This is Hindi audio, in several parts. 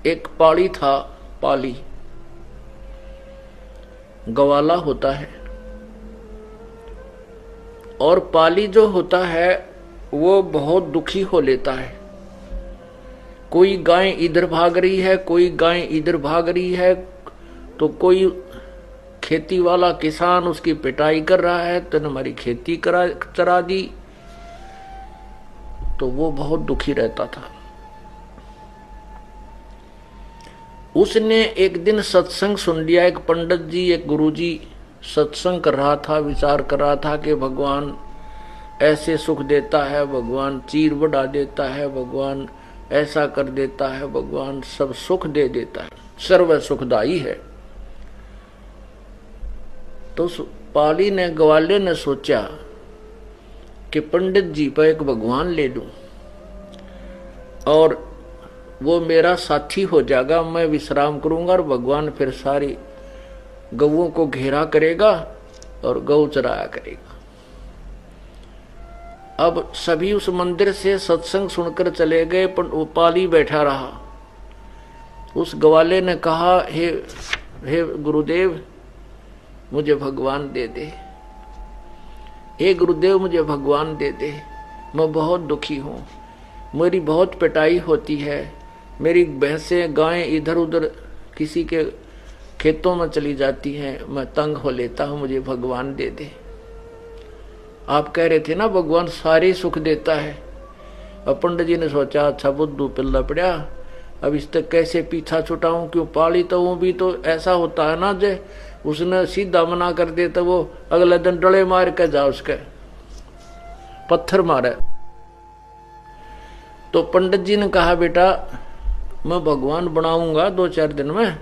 एक पाली था, पाली गवाला होता है, और पाली जो होता है वो बहुत दुखी हो लेता है। कोई गाय इधर भाग रही है, कोई गाय इधर भाग रही है, तो कोई खेती वाला किसान उसकी पिटाई कर रहा है, तो हमारी खेती चरा दी, तो वो बहुत दुखी रहता था। उसने एक दिन सत्संग सुन लिया। एक पंडित जी, एक गुरुजी सत्संग कर रहा था, विचार कर रहा था कि भगवान ऐसे सुख देता है, भगवान चीर बढ़ा देता है, भगवान ऐसा कर देता है, भगवान सब सुख दे देता है, सर्व सुखदाई है। तो पाली ने, ग्वाले ने सोचा कि पंडित जी पर एक भगवान ले लूं और वो मेरा साथी हो जाएगा, मैं विश्राम करूंगा और भगवान फिर सारी गौओं को घेरा करेगा और गौ चराया करेगा। अब सभी उस मंदिर से सत्संग सुनकर चले गए, पर वो पाली बैठा रहा। उस ग्वाले ने कहा, हे गुरुदेव मुझे भगवान दे दे, हे गुरुदेव मुझे भगवान दे दे, मैं बहुत दुखी हूं, मेरी बहुत पिटाई होती है, मेरी भैंसें गायें इधर उधर किसी के खेतों में चली जाती हैं, मैं तंग हो लेता हूं, मुझे भगवान दे दे। आप कह रहे थे ना भगवान सारे सुख देता है। अब पंडित जी ने सोचा, अच्छा बुद्धू पिल्ला पड़ा, अब इस तक कैसे पीछा छुटाऊं, क्यों पाली तो वो भी तो ऐसा होता है ना, जे उसने सीधा मना कर दे तो वो अगले दिन डले मार के जा, उसके पत्थर मारे। तो पंडित जी ने कहा, बेटा मैं भगवान बनाऊंगा 2-4 दिन में,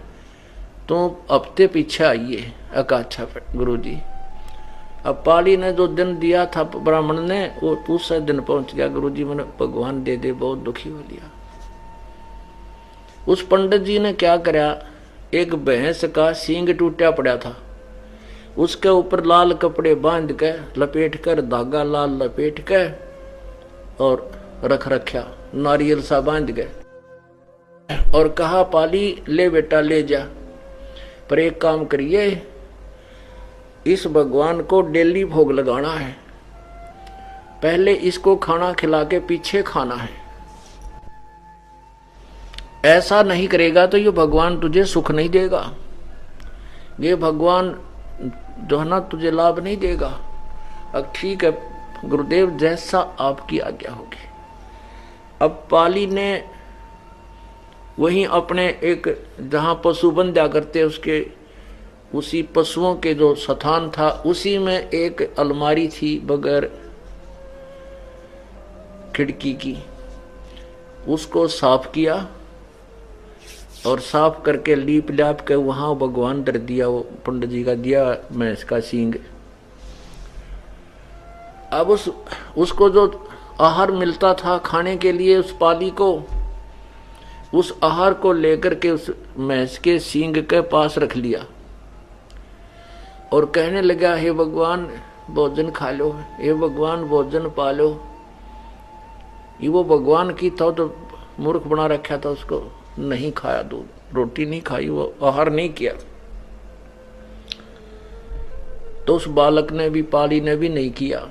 तो हफ्ते पीछे आइए। अच्छा गुरु जी। अब पाली ने जो दिन दिया था ब्राह्मण ने, वो दूसरे दिन पहुंच गया, गुरु जी मैंने भगवान दे दे, बहुत दुखी हो लिया। उस पंडित जी ने क्या करा, एक भैंस का सींग टूटा पड़ा था, उसके ऊपर लाल कपड़े बांध के लपेट कर, धागा लाल लपेट के और रख रखा, नारियल सा बांध गए, और कहा पाली ले बेटा ले जा, पर एक काम करिए, इस भगवान को डेली भोग लगाना है, पहले इसको खाना खिला के पीछे खाना है, ऐसा नहीं करेगा तो ये भगवान तुझे सुख नहीं देगा, ये भगवान जो है ना तुझे लाभ नहीं देगा। अब ठीक है गुरुदेव, जैसा आपकी आज्ञा होगी। अब पाली ने वहीं अपने एक जहां पशु बंधा करते उसके उसी पशुओं के जो स्थान था, उसी में एक अलमारी थी बगैर खिड़की की, उसको साफ किया और साफ करके लीप लाप के वहां भगवान धर दिया, वो पंडित जी का दिया भैंस का सींग। अब उसको जो आहार मिलता था खाने के लिए, उस पाली को उस आहार को लेकर के उस भैंस के सींग के पास रख लिया और कहने लगा, हे भगवान भोजन खा लो, हे भगवान भोजन पा लो। ये वो भगवान की था तो मूर्ख बना रखा था, उसको नहीं खाया, दूध रोटी नहीं खाई, वो आहार नहीं किया। तो उस बालक ने भी, पाली ने भी नहीं किया।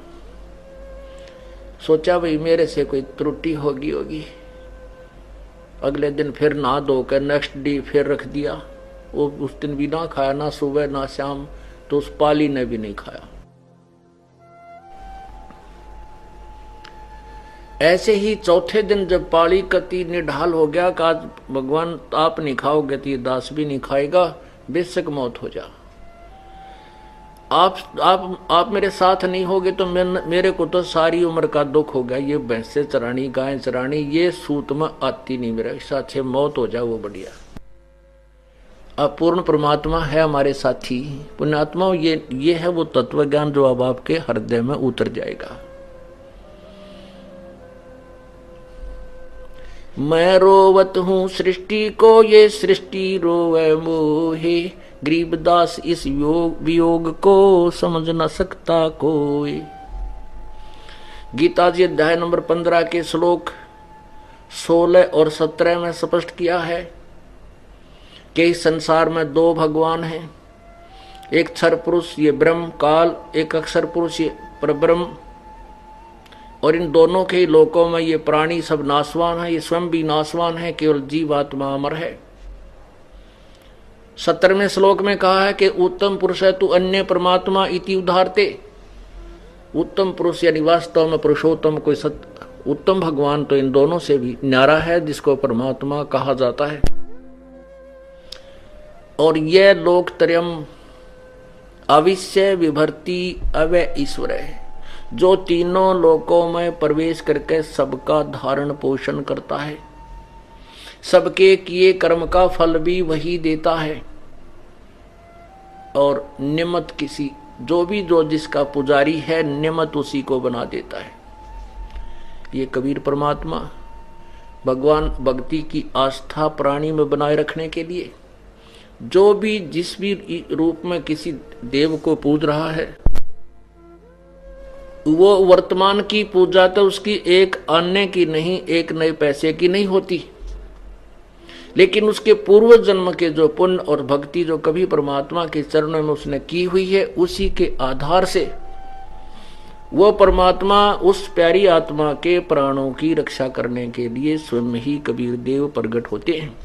सोचा भाई मेरे से कोई त्रुटि होगी। अगले दिन फिर नहा धो कर नेक्स्ट डे फिर रख दिया, वो उस दिन भी ना खाया, ना सुबह ना शाम, तो उस पाली ने भी नहीं खाया। ऐसे ही चौथे दिन जब पाली कति निढाल हो गया कि आज भगवान आप नहीं खाओगे तो ये दास भी नहीं खाएगा, बेशक मौत हो जा, आप मेरे साथ नहीं होगे तो मेरे को तो सारी उम्र का दुख हो गया, ये भैंसे चरानी गाय चरानी ये सूत में आती नहीं, मेरा इससे अच्छे मौत हो जाए वो बढ़िया। अब पूर्ण परमात्मा है हमारे साथी पुण्यात्मा, ये है वो तत्व ज्ञान जो अब आपके हृदय में उतर जाएगा। मैं रोवत हूँ सृष्टि को, ये सृष्टि रोवे मोहे, गरीबदास इस वियोग को समझ न सकता कोई। गीता जी अध्याय नंबर 15 के श्लोक 16 और 17 में स्पष्ट किया है कि इस संसार में दो भगवान हैं, एक क्षर पुरुष ये ब्रह्म काल, एक अक्षर पुरुष ये परब्रह्म, और इन दोनों के लोकों में ये प्राणी सब नाशवान है, ये स्वयं भी नाशवान है, केवल जीवात्मा अमर है। 17वें श्लोक में कहा है कि उत्तम पुरुष है तू अन्य परमात्मा इति उदाहरते। उत्तम पुरुष यानी वास्तव में पुरुषोत्तम कोई उत्तम भगवान तो इन दोनों से भी न्यारा है, जिसको परमात्मा कहा जाता है। और यह लोकत्रयम् अविश्य विभर्ति अव्यय ईश्वर है, जो तीनों लोकों में प्रवेश करके सबका धारण पोषण करता है, सबके किए कर्म का फल भी वही देता है, और निमित्त किसी जो जिसका पुजारी है निमित्त उसी को बना देता है। ये कबीर परमात्मा भगवान भक्ति की आस्था प्राणी में बनाए रखने के लिए जो भी जिस भी रूप में किसी देव को पूज रहा है, वो वर्तमान की पूजा तो उसकी एक अन्य की नहीं, एक नए पैसे की नहीं होती, लेकिन उसके पूर्व जन्म के जो पुण्य और भक्ति जो कभी परमात्मा के चरणों में उसने की हुई है, उसी के आधार से वो परमात्मा उस प्यारी आत्मा के प्राणों की रक्षा करने के लिए स्वयं ही कबीर देव प्रकट होते हैं।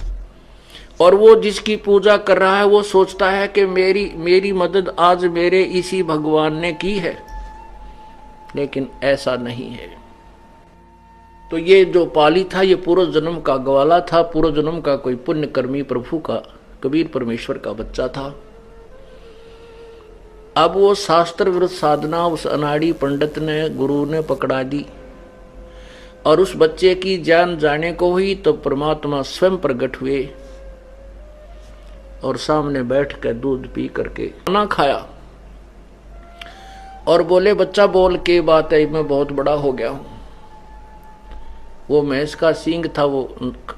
और वो जिसकी पूजा कर रहा है वो सोचता है कि मेरी मदद आज मेरे इसी भगवान ने की है, लेकिन ऐसा नहीं है। तो ये जो पाली था ये पूर्व जन्म का ग्वाला था, पूर्व जन्म का कोई पुण्यकर्मी प्रभु का कबीर परमेश्वर का बच्चा था। अब वो शास्त्र विरुद्ध साधना उस अनाड़ी पंडित ने गुरु ने पकड़ा दी, और उस बच्चे की जान जाने को हुई तो परमात्मा स्वयं प्रकट हुए और सामने बैठ कर दूध पी करके खाना खाया और बोले, बच्चा बोल के बात है मैं बहुत बड़ा हो गया हूं। वो भैंस का सींग था वो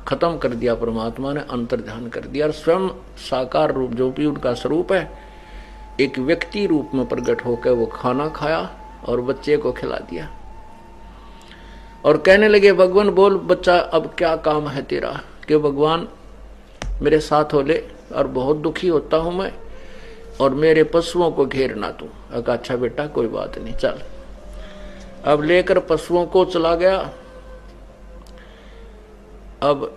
खत्म कर दिया परमात्मा ने, अंतर ध्यान कर दिया, और स्वयं साकार रूप जो भी उनका स्वरूप है एक व्यक्ति रूप में प्रकट होकर वो खाना खाया और बच्चे को खिला दिया। और कहने लगे, भगवान बोल बच्चा अब क्या काम है तेरा, कि भगवान मेरे साथ हो ले और बहुत दुखी होता हूं मैं, और मेरे पशुओं को घेरना तू। अच्छा बेटा कोई बात नहीं, चल। अब लेकर पशुओं को चला गया। अब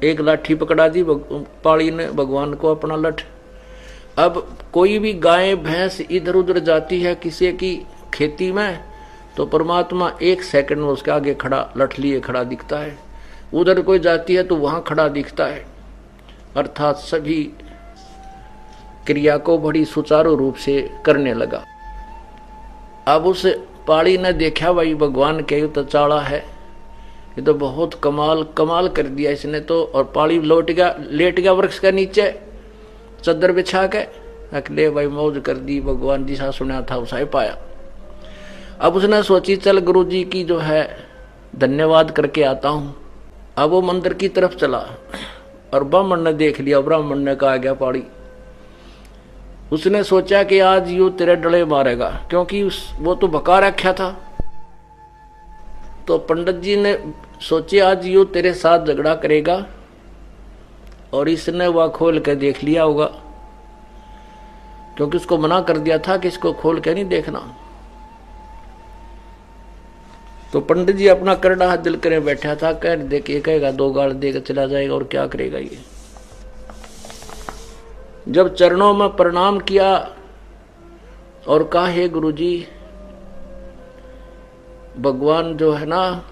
एक लाठी पकड़ा दी पाड़ी ने भगवान को अपना लठ। अब कोई भी गाय भैंस इधर उधर जाती है किसी की खेती में, तो परमात्मा एक सेकंड में उसके आगे खड़ा लठ लिए खड़ा दिखता है। उधर कोई जाती है तो वहां खड़ा दिखता है। अर्थात सभी क्रिया को बड़ी सुचारू रूप से करने लगा। अब उस पाड़ी ने देखा भाई भगवान के तो चाड़ा है, ये तो बहुत कमाल कर दिया इसने तो। और पाड़ी लेट गया वृक्ष के नीचे चद्दर बिछा के, अकेले भाई मौज कर दी, भगवान जिसा सुना था उसा ही पाया। अब उसने सोची चल गुरु जी की जो है धन्यवाद करके आता हूं। अब वो मंदिर की तरफ चला और ब्राह्मण ने देख लिया। ब्राह्मण ने कहा गया पाड़ी, उसने सोचा कि आज यू तेरे डले मारेगा, क्योंकि वो तो भका रखा था। तो पंडित जी ने सोचे आज यू तेरे साथ झगड़ा करेगा, और इसने वह खोल के देख लिया होगा, क्योंकि उसको मना कर दिया था कि इसको खोल के नहीं देखना। तो पंडित जी अपना करड़ा हाथ दिल करे बैठा था, कह देख ये कहेगा दो गाल देकर चला जाएगा, और क्या करेगा ये। जब चरणों में प्रणाम किया और कहा, हे गुरु जी भगवान जो है ना,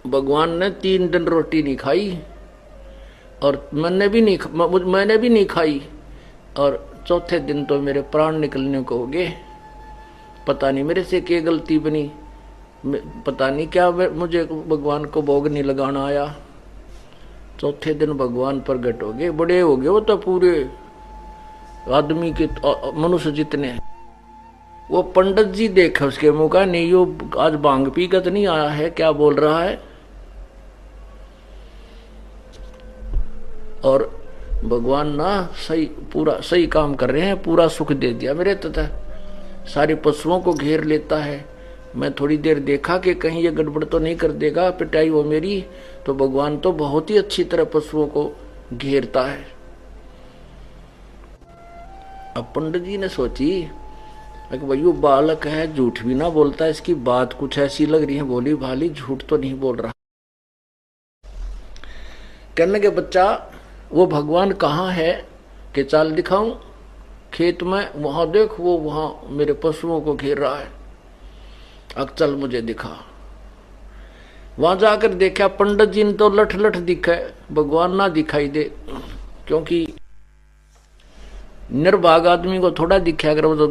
भगवान ने 3 दिन रोटी नहीं खाई और मैंने भी नहीं खाई, और चौथे दिन तो मेरे प्राण निकलने को हो गए। पता नहीं मेरे से क्या गलती बनी, पता नहीं क्या मुझे भगवान को भोग नहीं लगाना आया। चौथे दिन भगवान प्रकट हो गए, बड़े हो गए वो तो पूरे आदमी के मनुष्य जितने। वो पंडित जी देखे उसके मुंह का, नहीं यो आज भांग पी कर नहीं आया है, क्या बोल रहा है। और भगवान ना पूरा सही काम कर रहे हैं, पूरा सुख दे दिया मेरे तथा सारे पशुओं को घेर लेता है। मैं थोड़ी देर देखा कि कहीं ये गड़बड़ तो नहीं कर देगा पिटाई वो मेरी, तो भगवान तो बहुत ही अच्छी तरह पशुओं को घेरता है। अब पंडित जी ने सोची कि भाई वो बालक है, झूठ भी ना बोलता, इसकी बात कुछ ऐसी लग रही है, भोली भाली, झूठ तो नहीं बोल रहा। कहने के बच्चा वो भगवान कहाँ है कि चाल दिखाऊं? खेत में, वहां देख, वो वहां मेरे पशुओं को घेर रहा है। अब चल मुझे दिखा। वहां जाकर देखा, पंडित जी ने तो लठ लठ दिखा, भगवान ना दिखाई दे, क्योंकि निर्भाग आदमी को थोड़ा दिखा अगर वो तो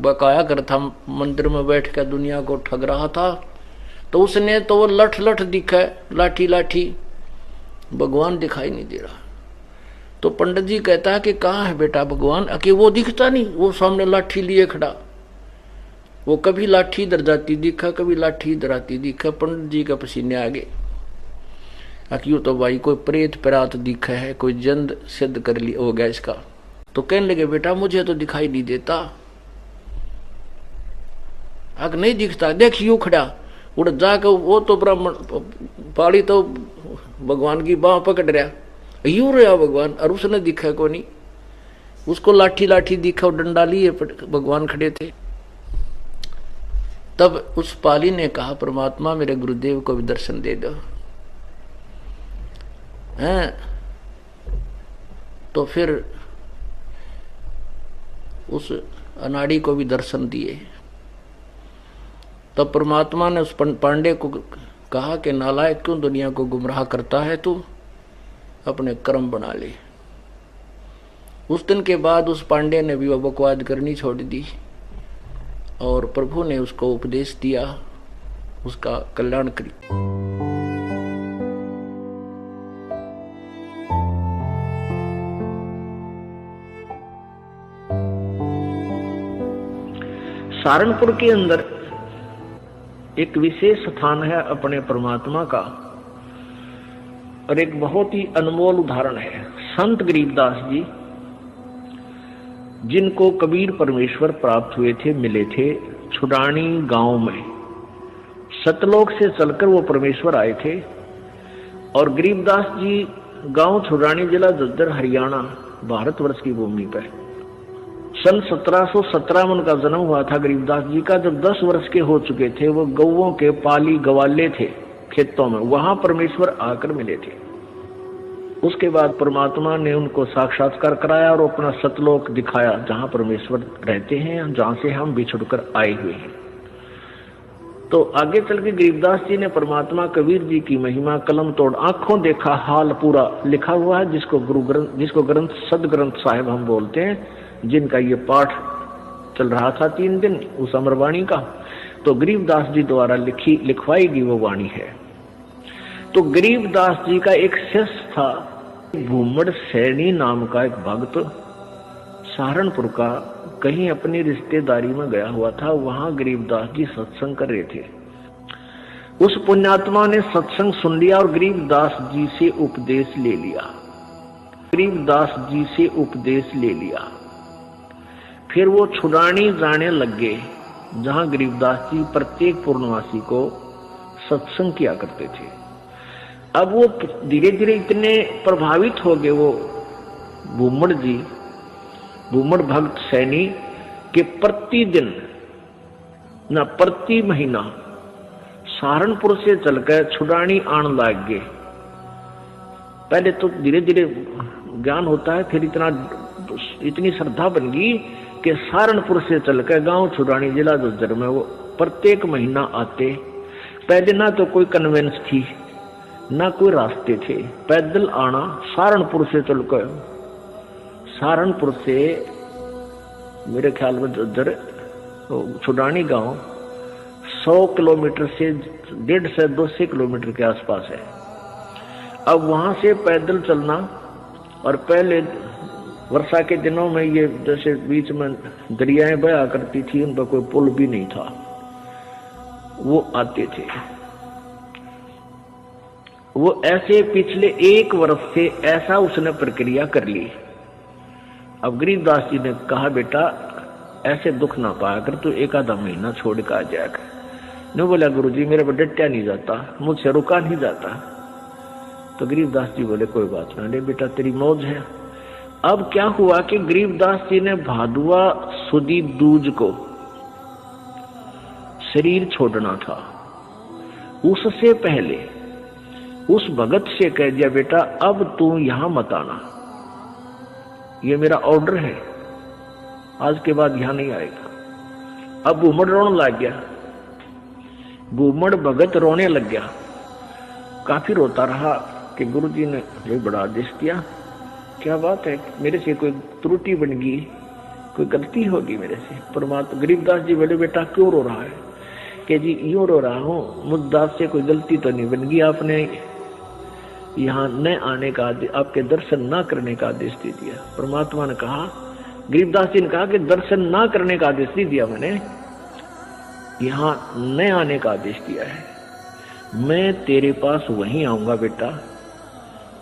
बकाया कर था, मंदिर में बैठ कर दुनिया को ठग रहा था, तो उसने तो वो लठ लठ दिखा, लाठी लाठी, भगवान दिखाई नहीं दे रहा। तो पंडित जी कहता है कि कहाँ है बेटा भगवान? कि वो दिखता नहीं, वो सामने लाठी लिए खड़ा, वो कभी लाठी इधर जाती दिखा, कभी लाठी इधर आती दिखा। पंडित जी का पसीने आ गए। यूं तो भाई कोई प्रेत परात दिखा है, कोई जंद सिद्ध कर लिया हो गया इसका। तो कहने लगे बेटा मुझे तो दिखाई नहीं देता। अग नहीं दिखता, देख यूं खड़ा, उड़ जाकर वो तो ब्राह्मण पाड़ी तो भगवान की बाह पकड़ रहा, यूं रहा भगवान, और उसने दिखा को नहीं, उसको लाठी लाठी दिखा, डंडा लिए भगवान खड़े थे। तब उस पाली ने कहा परमात्मा मेरे गुरुदेव को भी दर्शन दे दो। हैं? तो फिर उस अनाड़ी को भी दर्शन दिए। तब परमात्मा ने उस पांडे को कहा कि नालायक क्यों दुनिया को गुमराह करता है, तू अपने कर्म बना ले। उस दिन के बाद उस पांडे ने भी बकवाद करनी छोड़ दी और प्रभु ने उसको उपदेश दिया, उसका कल्याण करी। सहारनपुर के अंदर एक विशेष स्थान है अपने परमात्मा का, और एक बहुत ही अनमोल उदाहरण है। संत गरीबदास जी, जिनको कबीर परमेश्वर प्राप्त हुए थे, मिले थे छुडानी गांव में। सतलोक से चलकर वो परमेश्वर आए थे। और गरीबदास जी गांव छुडानी, जिला झज्जर, हरियाणा, भारतवर्ष की भूमि पर सन 1717 में उनका जन्म हुआ था गरीबदास जी का। जब 10 वर्ष के हो चुके थे, वो गौओं के पाली गवाले थे खेतों में, वहां परमेश्वर आकर मिले थे। उसके बाद परमात्मा ने उनको साक्षात्कार कराया और अपना सतलोक दिखाया, जहां परमेश्वर रहते हैं, जहां से हम बिछुड़कर आए हुए हैं। तो आगे चल के गरीबदास जी ने परमात्मा कबीर जी की महिमा कलम तोड़ आंखों देखा हाल पूरा लिखा हुआ है, जिसको ग्रंथ सदग्रंथ साहिब हम बोलते हैं, जिनका ये पाठ चल रहा था 3 दिन उस अमरवाणी का। तो गरीबदास जी द्वारा लिखवाई गई वो वाणी है। तो गरीबदास जी का एक शिष्य था, भूमड़ सैनी नाम का एक भक्त, सहारनपुर का, कहीं अपनी रिश्तेदारी में गया हुआ था। वहां गरीबदास जी सत्संग कर रहे थे। उस पुण्यात्मा ने सत्संग सुन लिया और गरीबदास जी से उपदेश ले लिया। गरीबदास जी से उपदेश ले लिया। फिर वो छुडानी जाने लग गए, जहां गरीबदास जी प्रत्येक पूर्णवासी को सत्संग किया करते थे। अब वो धीरे धीरे इतने प्रभावित हो गए वो भूमड़ जी, भूमड़ भक्त सैनी, के प्रतिदिन ना प्रति महीना सहारनपुर से चलकर छुडानी आने लग गए। पहले तो धीरे धीरे ज्ञान होता है, फिर इतनी श्रद्धा बन गई कि सहारनपुर से चलकर गांव छुडानी, जिला झज्जर में वो प्रत्येक महीना आते। पहले ना तो कोई कन्वेंस थी, ना कोई रास्ते थे, पैदल आना। सहारनपुर से चलकर, सहारनपुर से मेरे ख्याल में झज्जर छुडानी गांव 100 किलोमीटर से 150 से 200 किलोमीटर के आसपास है। अब वहां से पैदल चलना, और पहले वर्षा के दिनों में ये जैसे बीच में दरियाएं बहा करती थी, उन पर कोई पुल भी नहीं था, वो आते थे। वो ऐसे पिछले 1 वर्ष से ऐसा उसने प्रक्रिया कर ली। अब गरीबदास जी ने कहा बेटा ऐसे दुख ना पाया कर, तू 1 आधा महीना छोड़ कर आ जाएगा। नहीं बोला गुरुजी मेरे पर डटया नहीं जाता, मुझसे रुका नहीं जाता। तो गरीबदास जी बोले कोई बात ना, ले बेटा तेरी मौज है। अब क्या हुआ कि गरीबदास जी ने भादुआ सुदी दूज को शरीर छोड़ना था। उससे पहले उस भगत से कह दिया बेटा अब तू यहां मत आना, ये मेरा ऑर्डर है, आज के बाद यहां नहीं आएगा। अब घूमड़ रोने लग गया, घूमड़ भगत रोने लग गया, काफी रोता रहा कि गुरुजी ने ये बड़ा आदेश दिया, क्या बात है, मेरे से कोई त्रुटि बन गई, कोई गलती होगी मेरे से। परमात्मा गरीबदास जी बोले बेटा क्यों रो रहा है? कि जी यूं रो रहा हूं, मुझदास से कोई गलती तो नहीं बन गई, आपने यहाँ न आने का, आपके दर्शन ना करने का आदेश दे दिया। परमात्मा ने कहा, गरीबदास जी ने कहा कि दर्शन ना करने का आदेश नहीं दिया मैंने, यहाँ न आने का आदेश दिया है। मैं तेरे पास वहीं आऊंगा बेटा।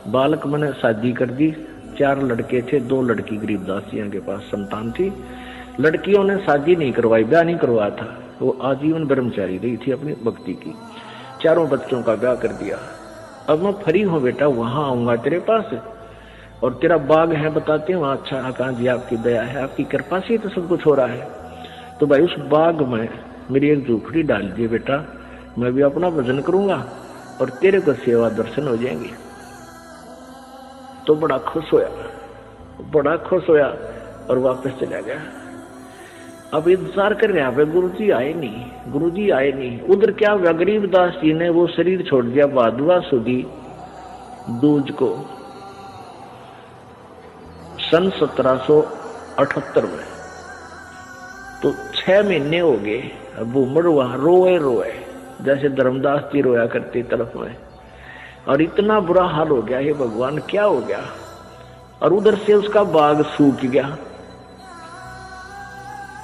बालक मैंने शादी कर दी, 4 लड़के थे, 2 लड़की गरीबदास जी के पास संतान थी। लड़कियों ने शादी नहीं करवाई, ब्याह नहीं करवाया था, वो आजीवन ब्रह्मचारी रही थी अपनी भक्ति की। 4 बच्चों का ब्याह कर दिया। अब मैं फ्री हूं बेटा, वहां आऊंगा तेरे पास, और तेरा बाग है बताते हैं, अच्छा आकाश जी आपकी दया है, आपकी कृपा से तो सब कुछ हो रहा है। तो भाई उस बाग में मेरी एक झोपड़ी डाल दिए बेटा, मैं भी अपना भजन करूंगा और तेरे को सेवा दर्शन हो जाएंगे। तो बड़ा खुश होया और वापस चला गया। अब इंतजार कर रहा है, गुरुजी आए नहीं। उधर क्या हुआ, गरीबदास जी ने वो शरीर छोड़ दिया भादुआ सुदी दूज को सन 1778 में। तो 6 महीने हो गए। अब घूमड़ वहां रोए जैसे धर्मदास जी रोया करते तरफ में, और इतना बुरा हाल हो गया, हे भगवान क्या हो गया। और उधर से उसका बाग सूख गया,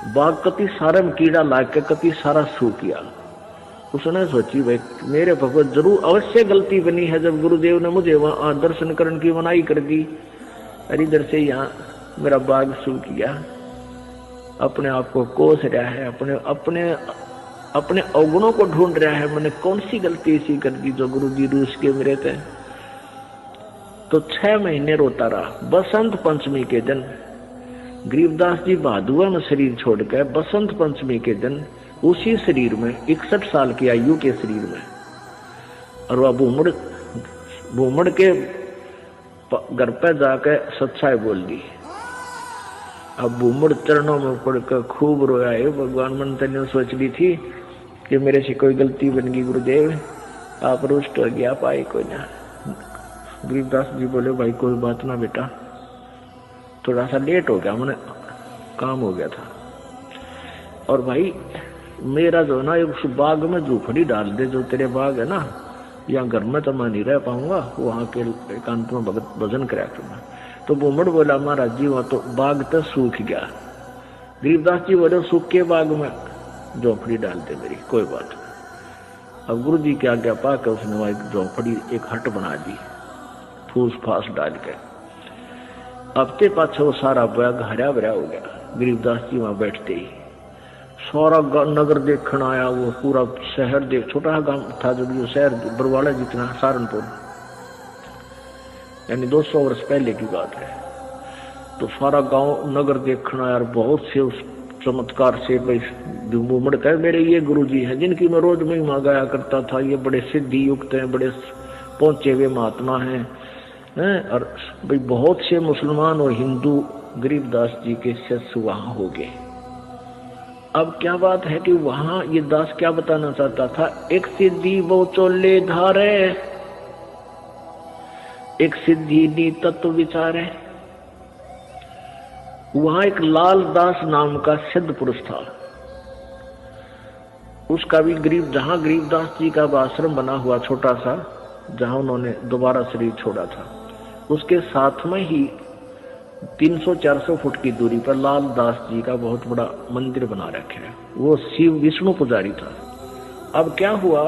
बाग कति सारे में कीड़ा लाग के कति सारा सूख गया। उसने सोची भाई मेरे भगवत जरूर अवश्य गलती बनी है, जब गुरुदेव ने मुझे वहां दर्शन करने की मनाही कर दी, और इधर से यहाँ मेरा बाग सूख गया। अपने आप को कोस रहा है, अपने अवगुणों को ढूंढ रहा है, मैंने कौन सी गलती ऐसी कर दी जो गुरुजी रूस के मेरे थे। तो 6 महीने रोता रहा। बसंत पंचमी के दिन गरीबदास जी भादुआ में शरीर छोड़ गए। बसंत पंचमी के दिन उसी शरीर में 61 साल की आयु के शरीर में, और वह भूमड़ के घर पे जाकर सच्चाई बोल दी। अब भूमड़ चरणों में पड़कर खूब रोया, है भगवान मन तेने सोच ली थी कि मेरे से कोई गलती बन गई, गुरुदेव आप रुष्ट हो गया, पाए कोई ना। गरीबदास जी बोले भाई कोई बात ना बेटा, थोड़ा सा लेट हो गया, मैंने काम हो गया था। और भाई मेरा जो ना उस बाग में झोपड़ी डाल दे, जो तेरे बाग है ना, यहाँ घर में तो मैं नहीं रह पाऊंगा, वहां के एकांत में भजन कराया करूंगा। तो भूमड़ बोला महाराज जी वहां तो बाग तो सूख गया। गरीबदास जी बोले सूख के बाग में झोपड़ी डाल दे मेरी, कोई बात नहीं। अब गुरु जी की आज्ञा पाकर उसने वहां एक झोपड़ी, एक हट बना दी फूस फास डाल के। हफ्ते पाछे वो सारा बाग हरा भरा हो गया। गरीबदास जी वहां बैठते ही सारा नगर देखने आया, वो पूरा शहर देख, छोटा गांव था जब जो शहर बरवाड़ा जितना, सहारनपुर, यानी 200 वर्ष पहले की बात है। तो सारा गांव नगर देखना यार, बहुत से उस चमत्कार से भाई भूमड़ कहे मेरे ये गुरुजी हैं जिनकी मैं रोज महिमा गाया करता था, ये बड़े सिद्धि युक्त हैं, बड़े पहुंचे हुए महात्मा हैं। और भाई बहुत से मुसलमान और हिंदू गरीबदास जी के शिष्य वहां हो गए। अब क्या बात है कि वहां ये दास क्या बताना चाहता था, एक सिद्धि वो चोले धारे, एक सिद्धि नी तत्व विचारे। वहां एक लाल दास नाम का सिद्ध पुरुष था, उसका भी जहां गरीबदास जी का आश्रम बना हुआ छोटा सा, जहां उन्होंने दोबारा शरीर छोड़ा था, उसके साथ में ही 300-400 फुट की दूरी पर लाल दास जी का बहुत बड़ा मंदिर बना रखे है। वो शिव विष्णु पुजारी था। अब क्या हुआ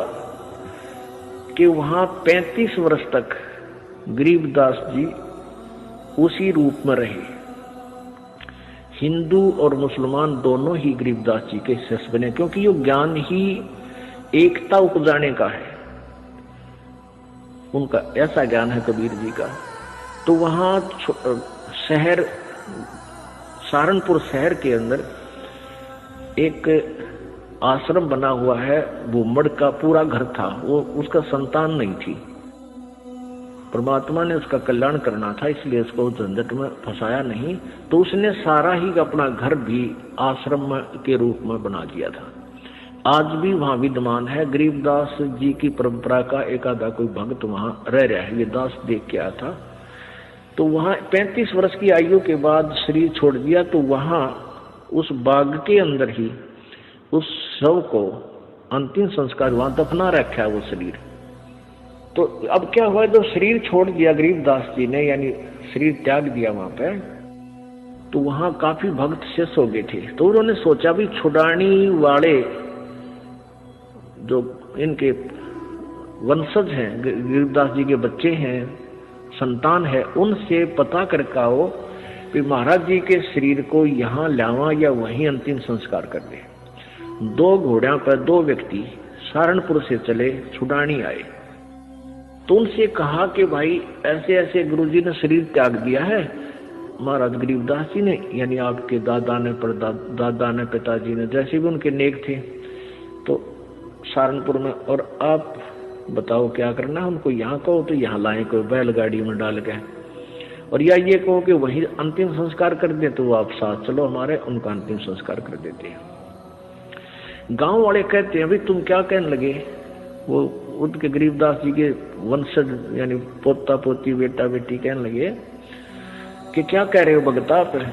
कि वहां 35 वर्ष तक गरीबदास जी उसी रूप में रहे। हिंदू और मुसलमान दोनों ही गरीबदास जी के शिष्य बने, क्योंकि ये ज्ञान ही एकता उपजाने का है। उनका ऐसा ज्ञान है कबीर जी का। तो वहाँ शहर सहारनपुर शहर के अंदर एक आश्रम बना हुआ है, भूमड़ का पूरा घर था, वो उसका संतान नहीं थी। परमात्मा ने उसका कल्याण करना था, इसलिए उसको झंझट में फंसाया नहीं, तो उसने सारा ही अपना घर भी आश्रम के रूप में बना दिया था। आज भी वहां विद्यमान है। गरीबदास जी की परंपरा का एक आधा कोई भक्त वहां रह रहा है, ये दास देख के आया था। तो वहां 35 वर्ष की आयु के बाद शरीर छोड़ दिया, तो वहां उस बाग के अंदर ही उस शव को अंतिम संस्कार वहां दफना रखा है वो शरीर। तो अब क्या हुआ, जब शरीर छोड़ दिया गरीबदास जी ने, यानी शरीर त्याग दिया वहां पे, तो वहां काफी भक्त शेष हो गए थे। तो उन्होंने सोचा भी छुड़ानी वाले जो इनके वंशज हैं, गरीबदास जी के बच्चे हैं, संतान है, उनसे पता करके आओ कि महाराज जी के शरीर को यहाँ लावा या वहीं अंतिम संस्कार कर दे। 2 घोड़ियों पर 2 व्यक्ति सहारनपुर से चले, छुड़ानी आए। तो उनसे कहा कि भाई ऐसे ऐसे गुरुजी ने शरीर त्याग दिया है, महाराज गरीबदास जी ने, यानी आपके दादा ने, दादा ने, पिताजी ने, जैसे भी उनके नेक थे, तो सहारनपुर में, और आप बताओ क्या करना, हमको यहाँ कहो तो यहाँ लाए, कोई बैलगाड़ी में डाल के, और या ये कहो कि वही अंतिम संस्कार कर दे, तो वो आप साथ चलो हमारे, उनका अंतिम संस्कार कर देते हैं। गांव वाले कहते हैं, भाई तुम क्या कहने लगे, वो उनके गरीबदास जी के वंशज यानी पोता पोती बेटा बेटी कहने लगे कि क्या कह रहे हो भगता पर,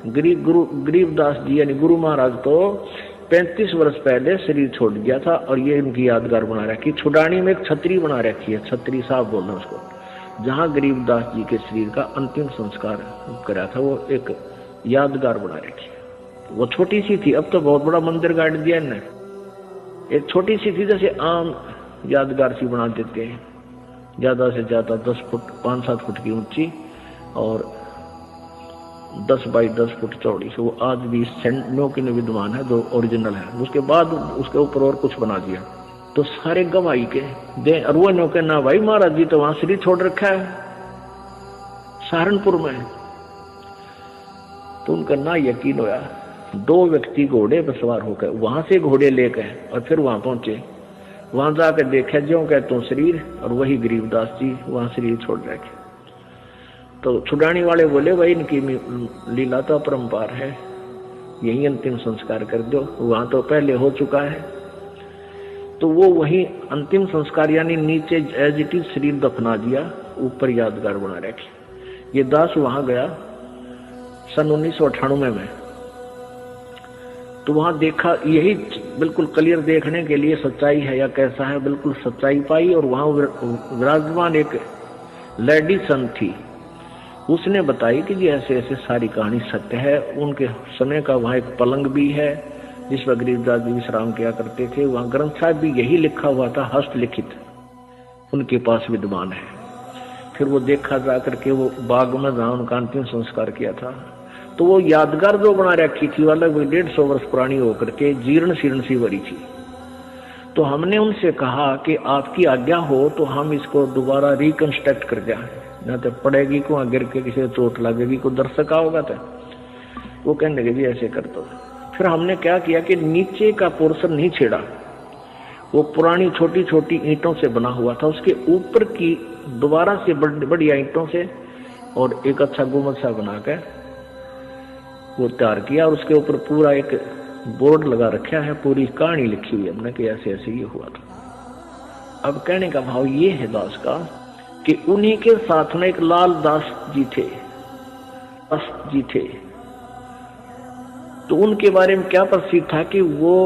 गरीबदास जी यानी गुरु महाराज तो 35 वर्ष पहले शरीर छोड़ गया था, और ये इनकी यादगार बना रखी। छुड़ानी में एक छतरी बना रखी है, छतरी साहब बोलना उसको, जहाँ गरीबदास जी के शरीर का अंतिम संस्कार करा था, वो एक यादगार बना रखी है। वो छोटी सी थी, अब तो बहुत बड़ा मंदिर गाड़ दिया इन्हें। एक छोटी सी थी, जैसे आम यादगार सी बना देते हैं, ज्यादा से ज्यादा 10 फुट 5-7 फुट की ऊंची और 10 बाई 10 फुट चौड़ी। वो आज भी नौके में विद्यमान है, जो ओरिजिनल है। उसके बाद उसके ऊपर और कुछ बना दिया, तो सारे गवाही के दे, और वो नौके ना भाई महाराज जी तो वहां शरीर छोड़ रखा है सहारनपुर में। तो उनका ना यकीन होया, 2 व्यक्ति घोड़े पर सवार होकर वहां से घोड़े लेकर और फिर वहां पहुंचे। वहां जाकर देखा जो कहते शरीर, और वही गरीबदास जी वहां शरीर छोड़ रखे। तो छुड़ानी वाले बोले, भाई इनकी लीला तो अपरंपार है, यही अंतिम संस्कार कर दो, वहां तो पहले हो चुका है। तो वो वही अंतिम संस्कार यानी नीचे एज इट इज शरीर दफना दिया, ऊपर यादगार बना रखे। ये दास वहां गया सन 1998 में, तो वहां देखा, यही बिल्कुल क्लियर देखने के लिए सच्चाई है या कैसा है, बिल्कुल सच्चाई पाई। और वहां विराजमान एक लेडी संत थी, उसने बताई कि जी ऐसे ऐसे सारी कहानी सत्य है। उनके समय का वहां एक पलंग भी है जिस पर गरीबदास जी विश्राम किया करते थे। वहां ग्रंथ साहब भी यही लिखा हुआ था, हस्तलिखित उनके पास विद्यमान है। फिर वो देखा जा करके वो बाग में जहां उनका अंतिम संस्कार किया था, तो वो यादगार जो बना रखी थी वो लगभग 150 वर्ष पुरानी होकर के जीर्ण शीर्ण सी भरी थी। तो हमने उनसे कहा कि आपकी आज्ञा हो तो हम इसको दोबारा रिकंस्ट्रक्ट कर जाए, ना तो पड़ेगी को गिर के किसी चोट लगेगी, को दर्शक होगा। तो वो कहने लगे जी ऐसे कर दो। फिर हमने क्या किया कि नीचे का पोर्शन नहीं छेड़ा, वो पुरानी छोटी छोटी ईंटों से बना हुआ था, उसके ऊपर की दोबारा से बढ़िया ईंटों से और एक अच्छा गुम्बद सा बनाकर वो तैयार किया, और उसके ऊपर पूरा एक बोर्ड लगा रखा है, पूरी कहानी लिखी हुई हमने कि ऐसे ऐसे ये हुआ था। अब कहने का भाव ये है दास का कि उन्हीं के साथ में एक लाल दास जी थे। तो उनके बारे में क्या प्रसिद्ध था कि वो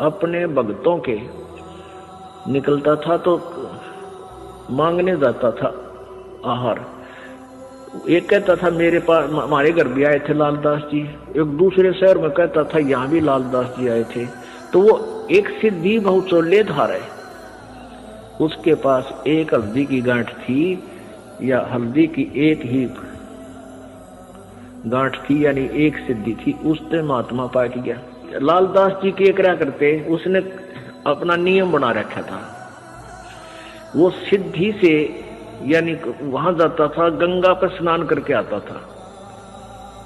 अपने भक्तों के निकलता था तो मांगने जाता था आहार। एक कहता था मेरे पास हमारे घर भी आए थे लालदास जी, एक दूसरे शहर में कहता था यहाँ भी लालदास जी आए थे। तो वो एक सिद्धि बहुचोले धार है, उसके पास एक हल्दी की गांठ थी या हल्दी की एक ही गांठ थी, यानी एक सिद्धि थी, उसने महात्मा पा गया। लालदास जी के क्या करते, उसने अपना नियम बना रखा था वो सिद्धि से यानी वहां जाता था, गंगा पर स्नान करके आता था।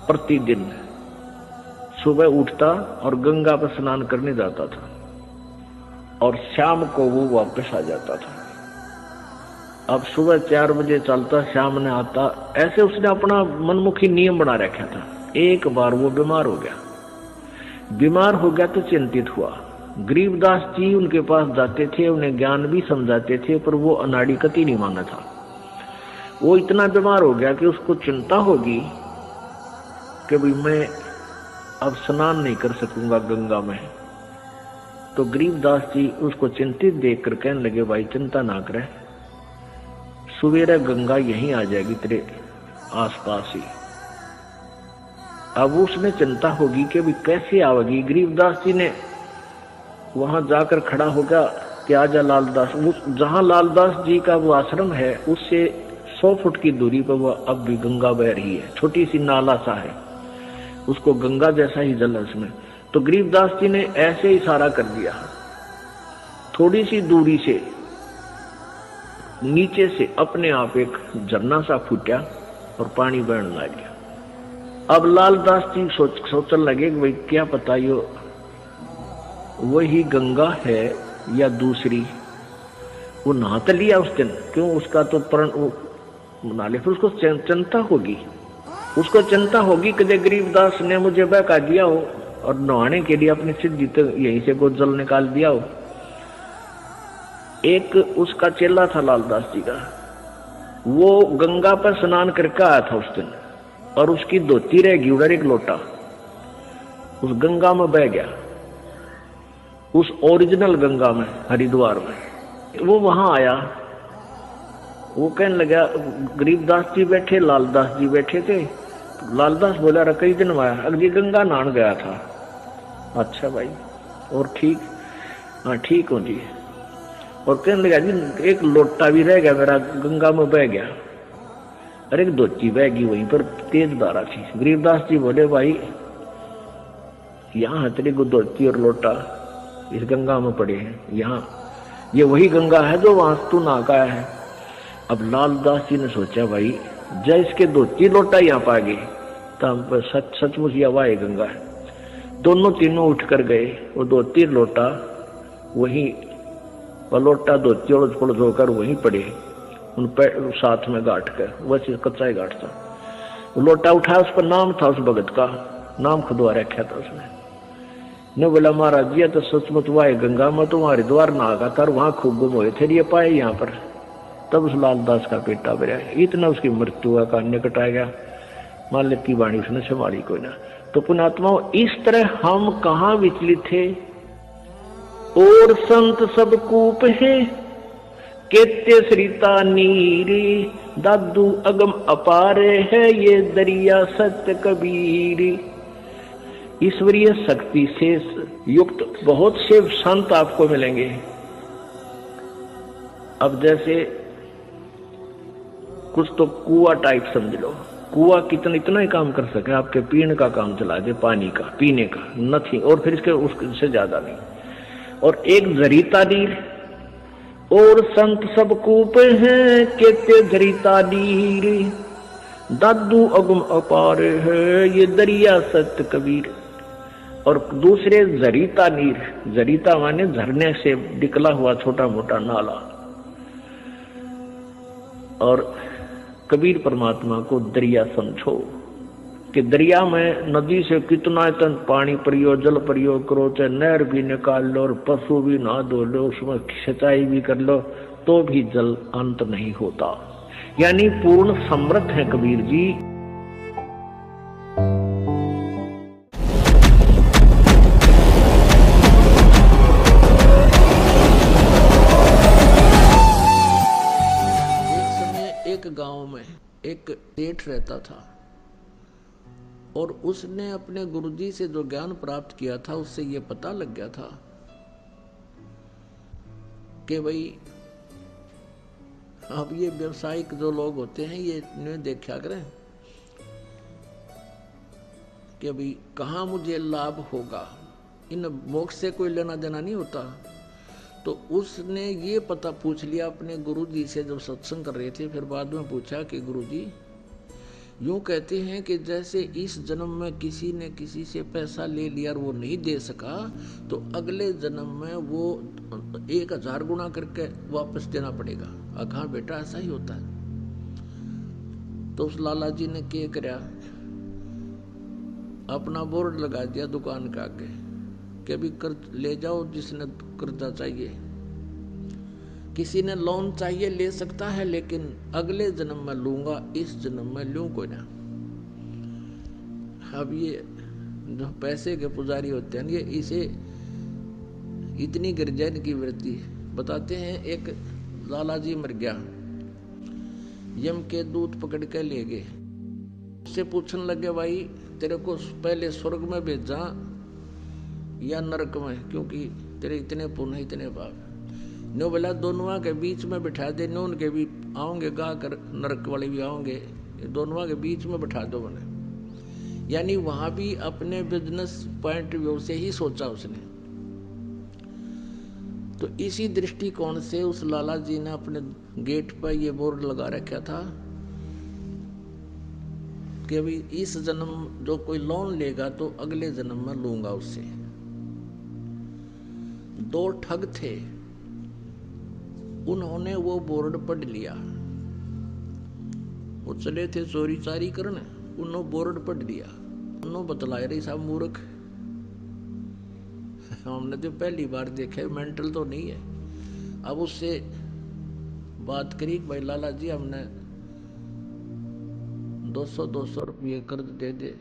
प्रतिदिन सुबह उठता और गंगा पर स्नान करने जाता था और शाम को वो वापस आ जाता था। अब सुबह 4 बजे चलता, शाम ने आता, ऐसे उसने अपना मनमुखी नियम बना रखा था। एक बार वो बीमार हो गया। बीमार हो गया तो चिंतित हुआ। गरीबदास जी उनके पास जाते थे, उन्हें ज्ञान भी समझाते थे, पर वो अनाड़ी कति नहीं माना था। वो इतना बीमार हो गया कि उसको चिंता होगी कि भाई मैं अब स्नान नहीं कर सकूंगा गंगा में। तो गरीबदास जी उसको चिंतित देखकर कहने लगे, भाई चिंता ना करे, सवेरे गंगा यहीं आ जाएगी तेरे आसपास ही। अब उसने चिंता होगी कि भी कैसे आवेगी। गरीबदास जी ने वहां जाकर खड़ा होगा कि आजा लालदास। जहां लालदास जी का वो आश्रम है उससे 100 फुट की दूरी पर वो अब भी गंगा बह रही है। छोटी सी नाला सा है, उसको गंगा जैसा ही जल है उसमें। तो गरीबदास जी ने ऐसे इशारा कर दिया, थोड़ी सी दूरी से नीचे से अपने आप एक झरना सा फूटा और पानी बहने लग गया। अब लालदास जी सोचने लगे कि भाई क्या पता यो वही गंगा है या दूसरी। वो नहा तो लिया उस दिन, क्यों उसका तो प्रण बना ले, फिर उसको चिंता होगी। उसको चिंता होगी कि गरीबदास ने मुझे बहका दिया हो और नहाने के लिए अपनी सिद्धि तो यहीं से को जल निकाल दिया हो। एक उसका चेला था लालदास जी का, वो गंगा पर स्नान करके आया था उस दिन, और उसकी धोती रहेगी उधर एक लोटा उस गंगा में बह गया, उस ओरिजिनल गंगा में, हरिद्वार में। वो वहां आया, वो कहने लगा, गरीबदास जी बैठे, लालदास जी बैठे थे। लालदास बोला, रे कई दिन आया, अगली गंगा नहान गया था। अच्छा भाई, और ठीक? हाँ ठीक हो जी। और कहने लगा, जी एक लोटा भी रह गया मेरा, गंगा में बह गया। अरे एक धोती बह गई वहीं पर, तेज धारा थी। गरीबदास जी बोले, भाई यहाँ तेरी धोती और लोटा इस गंगा में पड़े हैं, यहाँ ये वही गंगा है जो वहां तू नहा का है। अब लालदास जी ने सोचा, भाई जय इसके धोती लोटा यहाँ पा गए तो सचमुच यह वाह गंगा है। दोनों तीनों उठ कर गए, वो धोती लोटा वही, लोटा धोती उड़द पुड़द होकर वहीं पड़े, उन पर साथ में गांठ कर, वैसे कच्चा ही गांठ था। लोटा उठाया, उस पर नाम था उस भगत का, नाम खुदवा रखा था उसने। ने बोला, महाराज जी तो सचमुच वाह गंगा में तो वहां हरिद्वार नहा था, वहां खूब गुम हुए थे, ये पाए यहाँ पर। तब उस लालदास का पेटा भरा, इतना उसकी मृत्यु का निकट आ गया। मालिक की वाणी उसने संभाली कोई ना। तो पुण्यात्माओं, इस तरह हम कहाँ विचलित थे। और संत सब कूप है, केते सरिता नीरी, दादू अगम अपारे है, ये दरिया सत्य कबीरी। ईश्वरीय शक्ति से युक्त बहुत से संत आपको मिलेंगे। अब जैसे कुछ तो कुआ टाइप समझ लो, कुआ इतना ही काम कर सके, आपके पीने का काम चला दे, पानी का पीने का नथिंग, और फिर इसके उससे ज्यादा नहीं। और एक जरीता नीर, और संत सब कूप हैं, केते जरीता नीर, दादू अगम अपार है, ये दरिया सत्य कबीर। और दूसरे जरीता नीर, जरीता माने झरने से निकला हुआ छोटा मोटा नाला। और कबीर परमात्मा को दरिया समझो कि दरिया में नदी से कितना तन पानी परियो, जल प्रयोग करो, चाहे नहर भी निकाल लो और पशु भी नहा धो लो, उसमें सिंचाई भी कर लो, तो भी जल अंत नहीं होता। यानी पूर्ण समृद्ध है कबीर जी। गांव में एक सेठ रहता था और उसने अपने गुरुजी से जो ज्ञान प्राप्त किया था उससे ये पता लग गया था कि भाई अब ये व्यवसायिक जो लोग होते हैं ये इन्हें देखा करें कि भाई कहाँ मुझे लाभ होगा, इन मोक्ष से कोई लेना देना नहीं होता। तो उसने ये पता पूछ लिया अपने गुरु जी से जब सत्संग कर रहे थे, फिर बाद में पूछा कि गुरु जी, यूं कहते हैं कि जैसे इस जन्म में किसी ने किसी से पैसा ले लिया और वो नहीं दे सका, तो अगले जन्म में वो 1000 गुना करके वापस देना पड़ेगा। हाँ बेटा, ऐसा ही होता है। तो उस लाला जी ने क्या कराया, अपना बोर्ड लगा दिया दुकान के आगे कि अभी कर्ज ले जाओ, जिसने कर्जा चाहिए। किसी ने लोन चाहिए ले सकता है, लेकिन अगले जन्म में लूंगा, इस जन्म में लूं कोई ना। अब ये जो पैसे के पुजारी होते हैं, ये इसे इतनी गिरजन की वृत्ति बताते हैं। एक लाला जी मर गया, यम के दूत पकड़ के ले गए, उससे पूछने लगे, भाई तेरे को पहले स्वर्ग में भेजा या नरक में, क्योंकि तेरे इतने पुण्य इतने पाप। नो बोला दोनों के बीच में बिठा दे, नो उनके भी आओगे गा कर, नरक वाले भी आओगे, दोनों के बीच में बिठा दो मैंने। यानी वहां भी अपने बिजनेस पॉइंट व्यू से ही सोचा उसने। तो इसी दृष्टिकोण से उस लाला जी ने अपने गेट पर ये बोर्ड लगा रखा था कि अभी इस जन्म जो कोई लोन लेगा तो अगले जन्म में लूंगा उससे। 2 ठग थे, उन्होंने वो बोर्ड पढ़ लिया। वो चले थे चोरी चारी करने, उन्होंने बोर्ड पढ़ लिया। उन्होंने बतलाया, रही साहब मूर्ख, हमने तो पहली बार देखे, मेंटल तो नहीं है। अब उससे बात करी, भाई लाला जी हमने 200 रुपये कर्ज दे दे।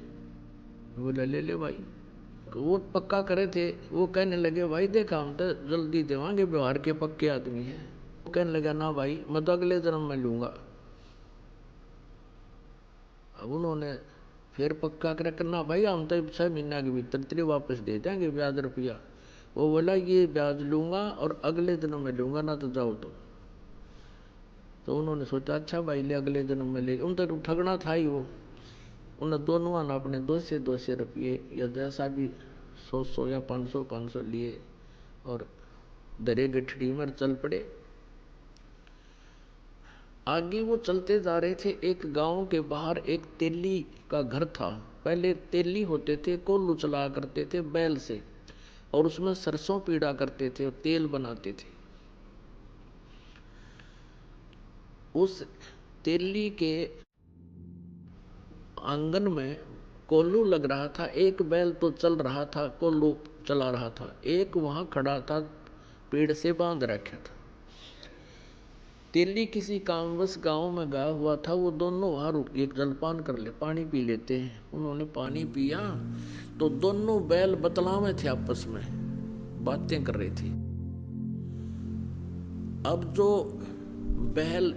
बोले ले ले भाई। वो पक्का करे थे, वो कहने लगे, भाई देखा हम तो जल्दी देवांगे, व्यवहार के पक्के आदमी है। वो कहने लगा, ना भाई मैं तो अगले जन्म में लूंगा। अब उन्होंने फिर पक्का कर, करना भाई हम तो 6 महीने के भीतर तेरे वापस दे देंगे ब्याज रुपया। वो बोला, ये ब्याज लूंगा और अगले जन्म में लूंगा, ना तो जाओ। तो उन्होंने सोचा, अच्छा भाई ले अगले जन्म में ले। उन तक ठगना था ही वो। उन दोनों ने अपने 200 रुपये या जैसा भी 100 या 500 लिए और दरे गठड़ी में चल पड़े। आगे वो चलते जा रहे थे। एक गांव के बाहर एक तेली का घर था। पहले तेली होते थे, कोल्हू चला करते थे बैल से, और उसमें सरसों पीड़ा करते थे और तेल बनाते थे। उस तेली के आंगन में कोल्हू लग रहा था। एक बैल तो चल रहा था, कोल्हू चला रहा था, एक वहां खड़ा था, पेड़ से बांध रखा था। तेली किसी कामवश गांव में गया हुआ था। वो दोनों वहां रुक एक जलपान कर ले, पानी पी लेते हैं। उन्होंने पानी पिया तो दोनों बैल बतलावे थे, आपस में बातें कर रहे थे। अब जो बैल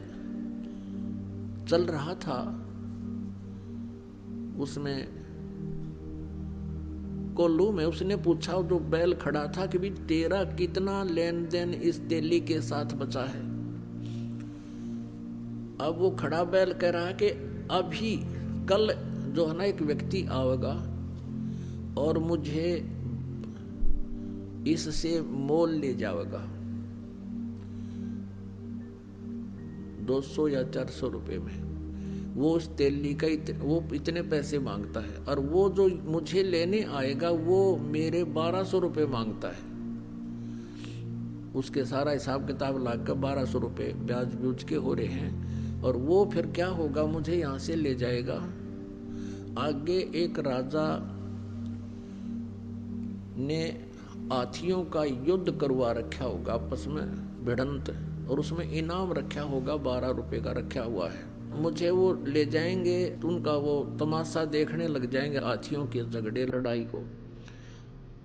चल रहा था उसमें कोल्हू में, उसने पूछा जो बैल खड़ा था कि भी तेरा कितना लेन देन इस तेली के साथ बचा है। अब वो खड़ा बैल कह रहा है कि अभी कल जो है ना एक व्यक्ति आएगा और मुझे इससे मोल ले जाएगा 200 या 400 रुपए में। वो उस तेली का वो इतने पैसे मांगता है, और वो जो मुझे लेने आएगा वो मेरे 1200 रुपए मांगता है। उसके सारा हिसाब किताब लाकर 1200 रुपए ब्याज ब्यूज के हो रहे हैं। और वो फिर क्या होगा, मुझे यहां से ले जाएगा। आगे एक राजा ने हाथियों का युद्ध करवा रखा होगा, आपस में भिड़ंत, और उसमें इनाम रखा होगा, 12 रुपए का रखा हुआ है। मुझे वो ले जाएंगे तो उनका वो तमाशा देखने लग जाएंगे, हाथियों के झगड़े लड़ाई को,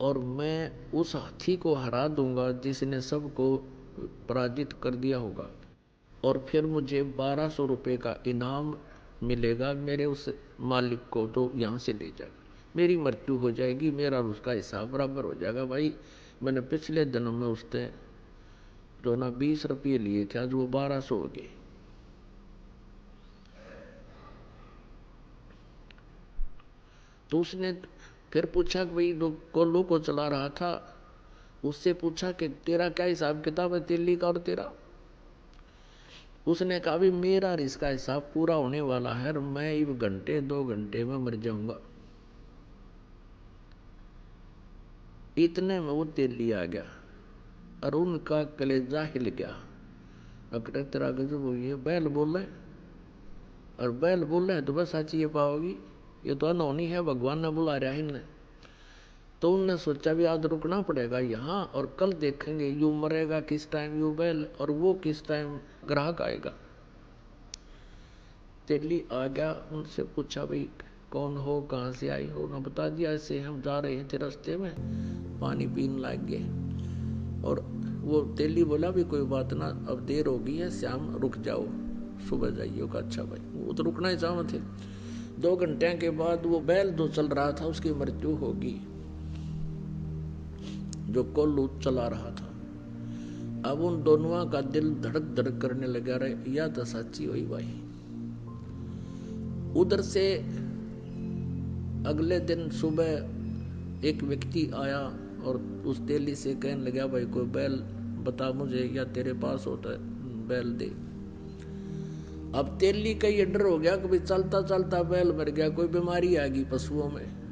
और मैं उस हाथी को हरा दूंगा जिसने सबको पराजित कर दिया होगा, और फिर मुझे 1200 रुपये का इनाम मिलेगा मेरे उस मालिक को, तो यहाँ से ले जाएगा। मेरी मृत्यु हो जाएगी, मेरा उसका हिसाब बराबर हो जाएगा। भाई मैंने पिछले जन्म में उससे जो ना 20 रुपये लिए थे, आज वो 1200 हो गए। तो उसने फिर पूछा कि भाई कोल्हू को चला रहा था उससे पूछा कि तेरा क्या हिसाब किताब है तेली का और तेरा? उसने कहा भी मेरा और इसका हिसाब पूरा होने वाला है और मैं एक घंटे 2 घंटे में मर जाऊंगा। इतने में वो तेली आ गया और उनका कलेजा हिल गया। अकड़े तेरा गजब हुई है, बैल बोल रहे और बैल बोल रहे तो बस साची ये पाओगी, ये तो अनहोनी है, भगवान ने बुला रहा है इन्हें। तो उनने सोचा भी आज रुकना पड़ेगा यहाँ और कल देखेंगे यू मरेगा किस टाइम यू बैल और वो किस टाइम ग्राहक आएगा। तेली आ गया, उनसे पूछा भाई कौन हो, कहाँ से आई हो? उन्होंने बता दिया ऐसे हम जा रहे थे रास्ते में पानी पीने लग गए। और वो तेली बोला भी कोई बात ना, अब देर हो गई है, शाम रुक जाओ, सुबह जाइए का। अच्छा भाई, वो तो रुकना ही चाहते थे। 2 घंटे के बाद वो बैल जो चल रहा था उसकी मृत्यु होगी, जो कोल्लू चला रहा था। अब उन दोनों का दिल धड़क धड़क करने लगा, रहे या तो सच्ची हुई भाई। उधर से अगले दिन सुबह एक व्यक्ति आया और उस तेली से कहने लगा भाई कोई बैल बता मुझे, या तेरे पास होता है बैल दे। अब तेली का ये डर हो गया कि भाई चलता चलता बैल मर गया, कोई बीमारी आ गई पशुओं में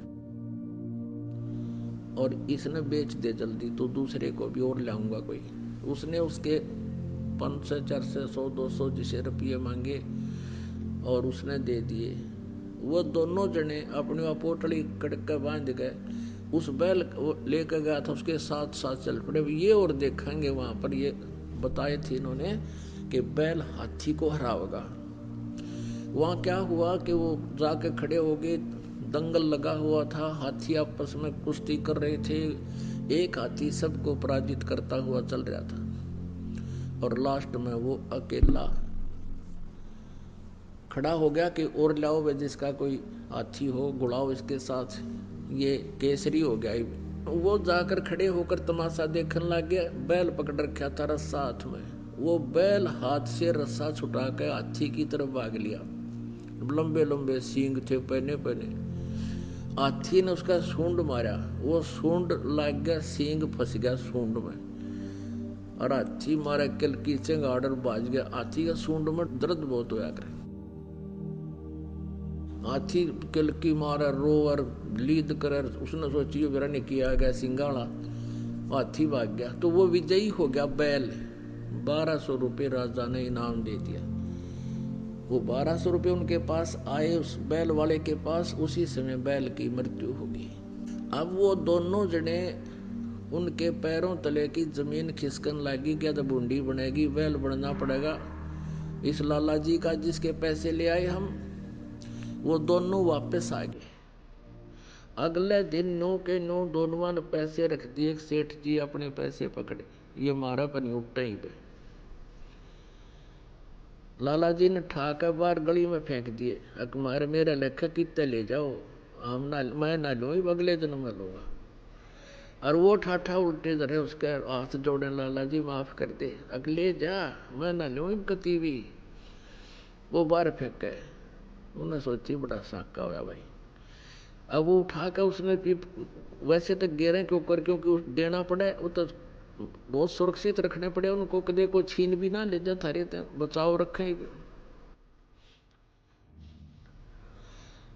और इसने बेच दे जल्दी तो दूसरे को भी और लाऊंगा कोई। उसने उसके 500 400 100 200 जिसे रुपये मांगे और उसने दे दिए। वो दोनों जने अपनी पोटली कड़क के बांध गए, उस बैल लेकर गया था उसके साथ साथ चल पड़े। ये और देखेंगे वहां पर ये बताए थे इन्होंने कि बैल हाथी को हराएगा। वहां क्या हुआ कि वो जाके खड़े हो गए, दंगल लगा हुआ था, हाथी आपस में कुश्ती कर रहे थे, एक हाथी सबको पराजित करता हुआ चल रहा था और लास्ट में वो अकेला खड़ा हो गया कि और लाओ वे जिसका कोई हाथी हो, गुड़ाओ इसके साथ, ये केसरी हो गया। वो जाकर खड़े होकर तमाशा देखने लग गया। बैल पकड़ रखा था रस्सा हाथ में, वो बैल हाथ से रस्सा छुटा के हाथी की तरफ भाग लिया। लंबे लंबे सींग थे पहने पहने। हाथी ने उसका सूंड मारा, वो सूंड लग गया, सींग फंस गया सूंड में और हाथी मारा किल की चंगाड़ और बाज गया। हाथी का सूंड में दर्द बहुत होया करे। हाथी किलकी मारा रो और लीद कर, उसने सोची मेरा निकी आ गया सिंगाला, हाथी भाग गया। तो वो विजयी हो गया बैल। 1200 रुपये राजा ने इनाम दे दिया। वो 1200 रुपये उनके पास आए उस बैल वाले के पास, उसी समय बैल की मृत्यु होगी। अब वो दोनों जने उनके पैरों तले की जमीन खिसकन लगी, क्या तो बूंदी बनेगी, बैल बनना पड़ेगा इस लाला जी का जिसके पैसे ले आए हम। वो दोनों वापस आ गए। अगले दिन 9 के 9 दोनों ने पैसे रख दिए। सेठ जी अपने पैसे पकड़े, ये मारा पनी उपटे ही पे। लाला जी ने ठाकर बाहर गली में फेंक दिए, अकमार मेरा लेखा कितने ले जाओ, हम ना मैं ना लूँ, अगले दिन में लूंगा। और वो ठाठा उल्टे धरे उसके हाथ जोड़े, लाला जी माफ कर दे, अगले जा मैं ना लूँ कती भी। वो बाहर फेंक गए। उन्हें सोची बड़ा साका होया भाई। अब वो उठाकर उसने वैसे तो गिरे के ऊपर क्योंकि देना पड़े, वो तो बहुत सुरक्षित रखने पड़े उनको, कदे को छीन भी ना ले जा, थारे बचाव रखे।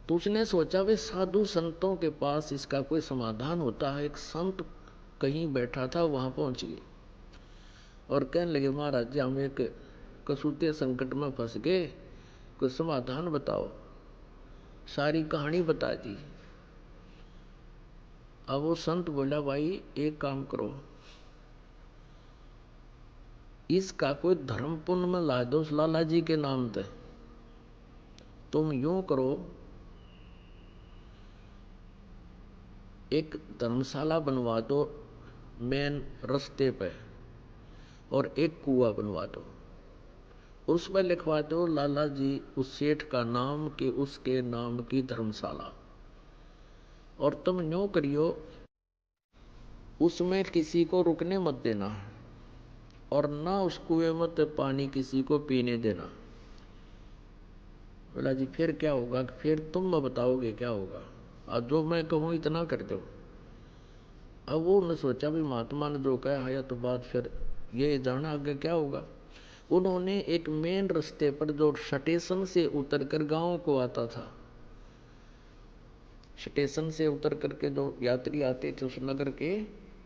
तो उसने सोचा वे साधु संतों के पास इसका कोई समाधान होता है। एक संत कहीं बैठा था, वहां पहुंच गए और कहने लगे महाराज जी हम एक कसूते संकट में फंस गए, कोई समाधान बताओ। सारी कहानी बता दी। अब वो संत बोला भाई एक काम करो, इसका कोई धर्म पुण्य में ला दो लाला जी के नाम पे। तुम यूं करो, एक धर्मशाला बनवा दो मेन रास्ते पे और एक कुआं बनवा दो, उसमें लिखवा दो लाला जी उस सेठ का नाम कि उसके नाम की धर्मशाला। और तुम यूं करियो, उसमें किसी को रुकने मत देना और ना उस कुएं में तो पानी किसी को पीने देना। बोला जी फिर क्या होगा? फिर तुम बताओगे क्या होगा, और जो मैं कहूँ इतना कर दो। अब वो ने सोचा भी महात्मा ने जो कहा है तो बात फिर ये जाना आगे क्या होगा। उन्होंने एक मेन रास्ते पर जो स्टेशन से उतर कर गाँव को आता था, स्टेशन से उतर करके जो यात्री आते थे उस नगर के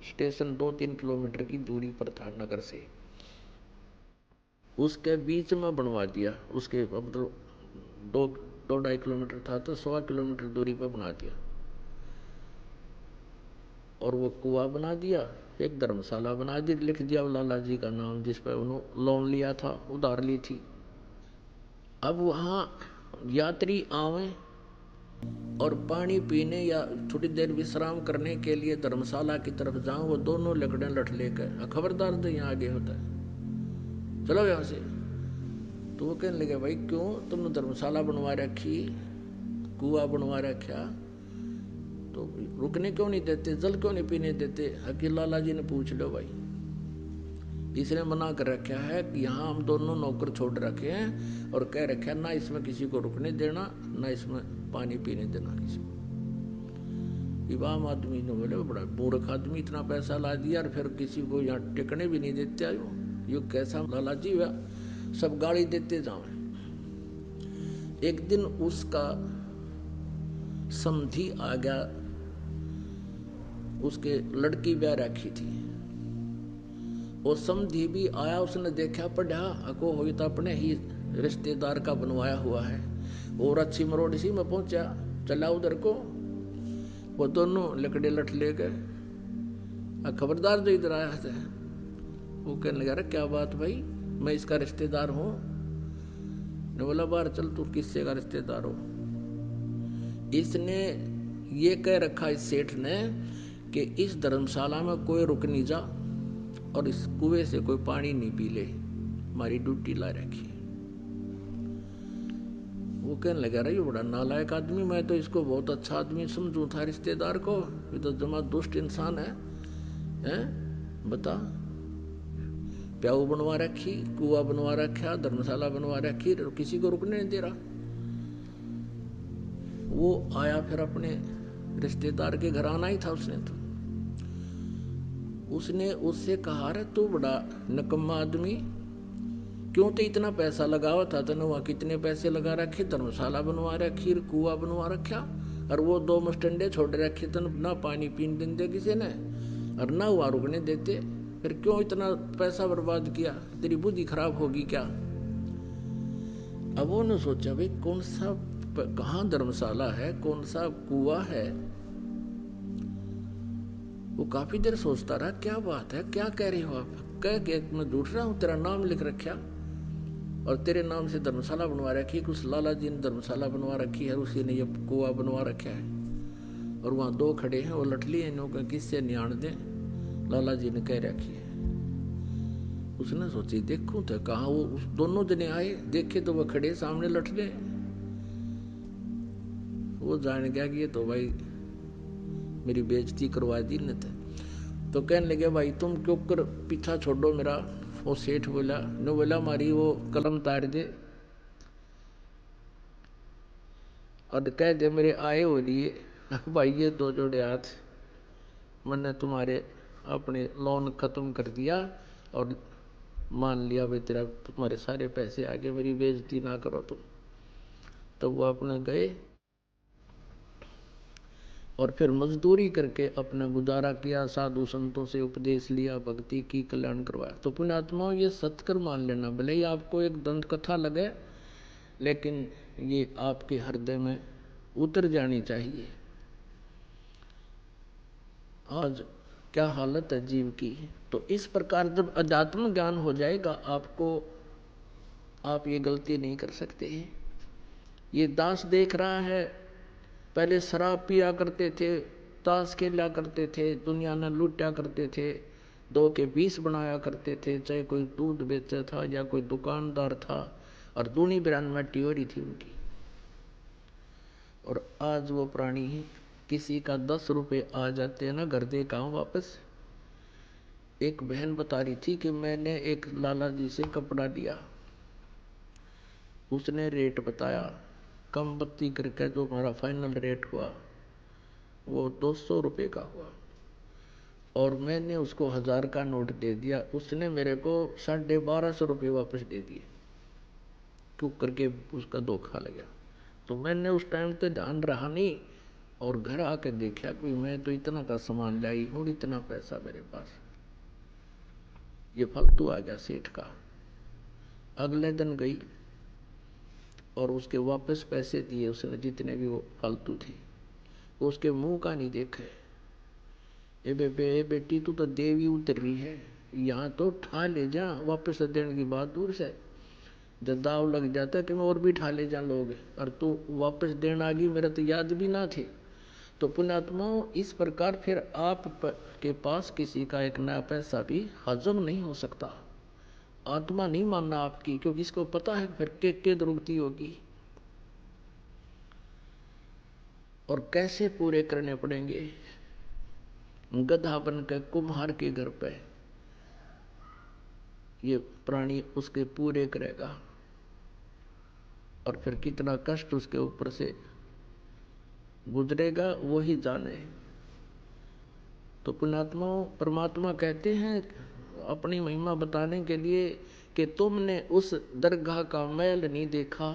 स्टेशन 2-3 किलोमीटर की दूरी पर था नगर से, उसके बीच में बनवा दिया। उसके मतलब 2-2.5 किलोमीटर था तो 1.25 किलोमीटर दूरी पर बना दिया। और वो कुआं बना दिया, एक धर्मशाला बना दी, लिख दिया लाला जी का नाम जिस पर उन्होंने लोन लिया था, उधार ली थी। अब वहाँ यात्री आवे और पानी पीने या थोड़ी देर विश्राम करने के लिए धर्मशाला की तरफ जाऊं, वो दोनों लकड़े लठ लेकर, खबरदार तो यहाँ आगे होता है, चलो यहाँ से। तो वो कहने लगे भाई क्यों, तुमने धर्मशाला बनवा रखी, कुआं बनवा रखा, तो रुकने क्यों नहीं देते, जल क्यों नहीं पीने देते। हकीम लाला जी ने पूछ लो भाई, इसने मना कर रखा है कि यहाँ हम दोनों नौकर छोड़ रखे हैं और कह रखा है ना इसमें किसी को रुकने देना, ना इसमें पानी पीने देना किसी को। इमाम आदमी ने बोले बड़ा मूर्ख आदमी, इतना पैसा ला दिया और फिर किसी को यहाँ टिकने भी नहीं देते आयो, ये कैसा लाला जी हुआ, सब गाली देते जाओ। एक दिन उसका समधी आ गया, उसके लड़की ब्याह रखी थी, वो समधी भी आया, उसने देखा पढ़ा अको हो तो अपने ही रिश्तेदार का बनवाया हुआ है। और अच्छी मरोड़ सी में पहुंचा, चला उधर को, वो दोनों लकड़े लठ ले गए, खबरदार जो इधर आया है। वो कहने लगा क्या बात भाई, मैं इसका रिश्तेदार हूं। ने बोला बाहर चल, तू किससे का रिश्तेदार हो। इसने ये कह रखा इस सेठ ने कि इस धर्मशाला में कोई रुक नहीं जा और इस कुएं से कोई पानी नहीं पी ले, हमारी ड्यूटी ला रखी। वो कहने लगा रही बड़ा नालायक आदमी, मैं तो इसको बहुत अच्छा आदमी समझू था रिश्तेदार को, ये तो जमा दुष्ट इंसान है, बता। प्याऊ बनवा रखी, कुआं बनवा रखा, धर्मशाला बनवा रखी, किसी को रुकने नहीं दे रहा। वो आया फिर अपने रिश्तेदार के घर आना ही था उसने, तो उसने उससे कहा रे तू बड़ा नकम्मा आदमी, क्यों तो इतना पैसा लगावा था, तने वहां कितने पैसे लगा रखे, धर्मशाला बनवा रखी, कुआं बनवा रखा, और वो 2 मस्टंडे छोड़ रखे, तन ना पानी पीने देते किसी ने और ना वहां रुकने देते, फिर क्यों इतना पैसा बर्बाद किया, तेरी बुद्धि खराब होगी क्या। अब उन्होंने सोचा भाई कौन सा, कहाँ धर्मशाला है, कौन सा कुआं है। वो काफी देर सोचता रहा, क्या बात है, क्या कह रहे हो आप, कह के मैं झूठ रहा हूं, तेरा नाम लिख रखा और तेरे नाम से धर्मशाला बनवा रखी, कुछ लाला जी ने धर्मशाला बनवा रखी है, उसी ने ये कुआं बनवा रखा है, और वहां 2 खड़े हैं, वो लठली है, इन्हों किससे नियाण दे, लाला जी ने कह रखी है। उसने सोची देखूं तो कहा, वो दोनों जने आए, देखे तो वो खड़े सामने लठले, वो जान गया कि ये तो भाई मेरी बेइज्जती करवा दी न। तो कहने लगे भाई तुम क्यों कर पीछा छोड़ो मेरा। वो सेठ बोला, न बोला मारी वो कलम तार दे और कह दे मेरे आए हो लिए भाई ये 2 जोड़े हाथ, मैंने तुम्हारे अपने लोन खत्म कर दिया और मान लिया भाई तेरा, तुम्हारे सारे पैसे आगे, मेरी बेइज्जती ना करो तुम। तो वो अपने गए और फिर मजदूरी करके अपना गुजारा किया, साधु संतों से उपदेश लिया, भक्ति की, कल्याण करवाया। तो पुण्यात्माओं ये सत्कर मान लेना, भले ही आपको एक दंत कथा लगे लेकिन ये आपके हृदय में उतर जानी चाहिए। आज क्या हालत है जीव की। तो इस प्रकार जब अध्यात्म ज्ञान हो जाएगा आपको, आप ये गलती नहीं कर सकते। ये दास देख रहा है, पहले शराब पिया करते थे, ताश खेला करते थे, दुनिया में लूटा करते थे, 2 के 20 बनाया करते थे, चाहे कोई दूध बेचा था या कोई दुकानदार था, और दूनी बिरानमट्टी हो रही थी उनकी। और आज वो प्राणी ही, किसी का 10 रुपये आ जाते हैं ना घर दे काम वापस। एक बहन बता रही थी कि मैंने एक लाला जी से कपड़ा लिया, उसने रेट बताया, कम बत्ती करके जो हमारा फाइनल रेट हुआ वो 200 रुपये का हुआ। और मैंने उसको 1000 का नोट दे दिया, उसने मेरे को 1250 रुपये वापस दे दिए, क्यों करके उसका धोखा लगा। तो मैंने उस टाइम तो ध्यान रहा नहीं, और घर आके देखा कि मैं तो इतना का सामान लाई और इतना पैसा मेरे पास, ये फालतू आ गया सेठ का। अगले दिन गई और उसके वापस पैसे दिए उसने, जितने भी वो फालतू थे। उसके मुंह का नहीं देखे, ए बेटी तू तो देवी उतर रही है, यहाँ तो ठा ले जा, वापस देने की बात दूर से। जब दाव लग जाता कि मैं और भी ठा ले जा लोग, और तू वापस देने आ गई, मेरा तो याद भी ना थे। तो पुण्यात्माओं, इस प्रकार फिर आप के पास किसी का एक नया पैसा भी हजम नहीं हो सकता। आत्मा नहीं मानना आपकी, क्योंकि इसको पता है फिर के दुर्गति होगी और कैसे पूरे करने पड़ेंगे। गधा बनकर कुम्हार के घर पे ये प्राणी उसके पूरे करेगा, और फिर कितना कष्ट उसके ऊपर से गुजरेगा वही जाने। तो पुण्यात्माओं, परमात्मा कहते हैं अपनी महिमा बताने के लिए कि तुमने उस दरगाह का मैल नहीं देखा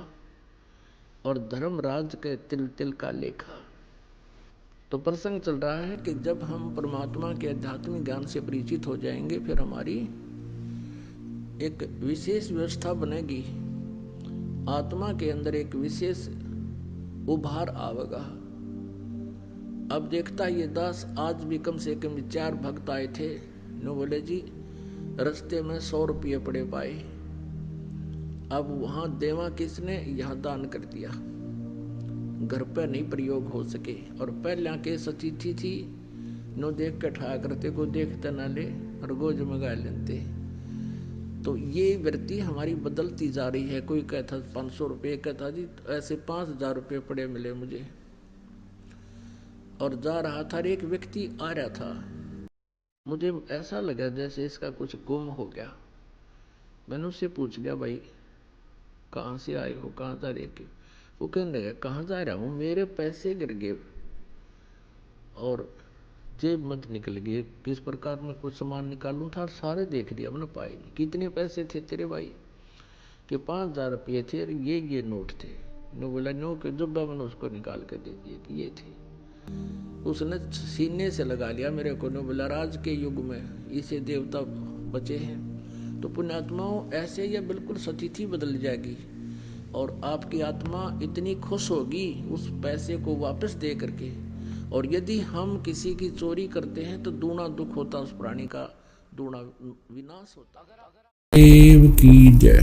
और धर्मराज के तिल तिल का लेखा। तो प्रसंग चल रहा है कि जब हम परमात्मा के आध्यात्मिक ज्ञान से परिचित हो जाएंगे, फिर हमारी एक विशेष व्यवस्था बनेगी, आत्मा के अंदर एक विशेष उभार आवेगा। अब देखता ये दास, आज भी कम से कम 4 भक्त आए थे, नो बोले जी रास्ते में 100 रुपये पड़े पाए। अब वहां देवा किसने, यहाँ दान कर दिया, घर पर नहीं प्रयोग हो सके। और पहले के सतिथि थी, नो देख के ठा करते, को देखते ना ले और गोज मंगा लेते। तो ये वृत्ति हमारी बदलती जा रही है। कोई कहता 500 रुपये, कहता जी ऐसे 5000 रुपये पड़े मिले मुझे। और जा रहा था, एक व्यक्ति आ रहा था, मुझे ऐसा लगा जैसे इसका कुछ गुम हो गया। मैंने उससे पूछ लिया, भाई कहाँ से आए हो, कहाँ जा रहे थे? वो कहने लगा, कहाँ जा रहा हूँ, मेरे पैसे गिर गए और जेब मत निकल गए, किस प्रकार में कुछ सामान निकालूं था, सारे देख दिया, मैंने पाए नहीं। कितने पैसे थे तेरे भाई? कि 5000 रुपये थे, ये नोट थे। नो बोला, नो के जब मैंने उसको निकाल के दे दिए कि ये थे। उसने सीने से लगा लिया मेरे को। नो बोला, राज के युग में इसे देवता बचे हैं। तो पुण्यात्माओं, ऐसे ये बिल्कुल स्थिति बदल जाएगी और आपकी आत्मा इतनी खुश होगी उस पैसे को वापस दे करके। और यदि हम किसी की चोरी करते हैं तो दूना दुख होता, उस प्राणी का दूना विनाश होता। देव की जय।